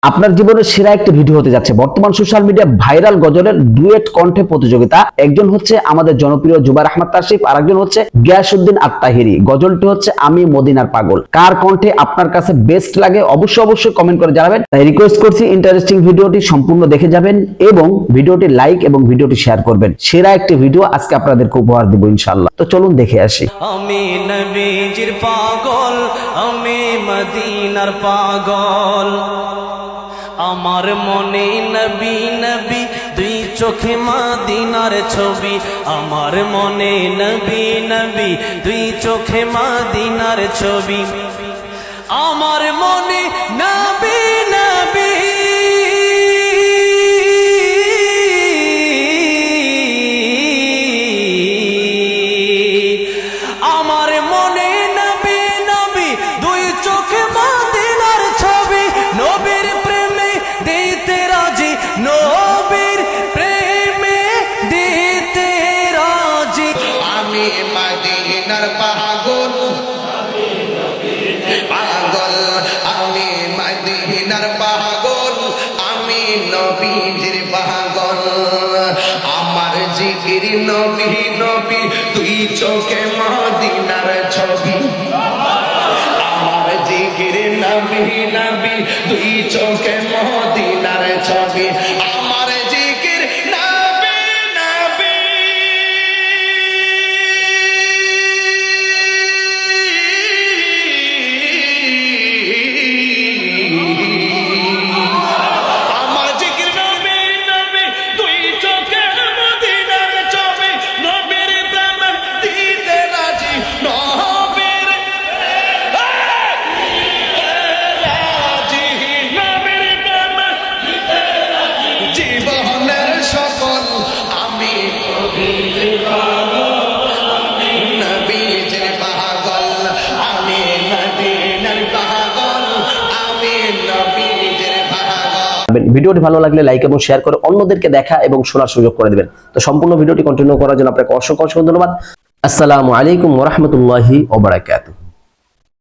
আপনার জীবনের সেরা একটি ভিডিও হতে যাচ্ছে। বর্তমান সোশ্যাল মিডিয়া ভাইরাল গজলের ডুয়েট কণ্ঠে প্রতিযোগিতা। একজন হচ্ছে আমাদের জনপ্রিয় জুবায়ের আহমদ তাসরিফ, আর একজন হচ্ছে গিয়াসউদ্দিন আত্তাহিরি। গজলটি হচ্ছে আমি মদিনার পাগল। কার কণ্ঠে আপনার কাছে বেস্ট লাগে অবশ্যই কমেন্ট করে জানাবেন। তাই রিকোয়েস্ট করছি ইন্টারেস্টিং ভিডিওটি সম্পূর্ণ দেখে যাবেন এবং ভিডিওটি লাইক এবং ভিডিওটি শেয়ার করবেন। সেরা একটি ভিডিও আজকে আপনাদেরকে উপহার দেব ইনশাআল্লাহ। তো চলুন দেখে আসি। আমি নবীজির পাগল, আমি মদিনার পাগল, আমার মনে নবী নবী দুই চোখে মদিনার ছবি, আমার মনে নবী নবী দুই চোখে মদিনার ছবি, আমার মনে নবী নবী আমার মনে নবী নবী দুই চোখে মদিনার ছবি, নবীর প্রেমে দিতে রাজি, নবীর প্রেমে দিতে রাজি। আমি মদিনার পাগল, পাগল আমি মদিনার পাগল, আমি নবীজির পাগল, আমার জিকির নবী নবী দুই চোখে মদিনার ছবি, আমার জিকির নবী নবী দুই চোখে মদিনার ছবি, আমার জিকির নবী নবী আমার জিকির নবী নবী দুই চোখে মদিনার ছবি, নবীর প্রেম দিতে রাজি, নবীর রাজি, নবীর প্রেম জীবনের সকল আমি নবীজির পাগল, আমি মদিনার পাগল, আমি নবীজির পাগল। ভিডিওটি ভালো লাগলে লাইক এবং শেয়ার করে অন্যদেরকে দেখা এবং শোনার সুযোগ করে দিবেন। তো সম্পূর্ণ ভিডিওটি কন্টিনিউ করার জন্য আপনাকে অসংখ্য ধন্যবাদ। আসসালামু আলাইকুম ওয়া রাহমাতুল্লাহি ওয়া বারাকাতুহু।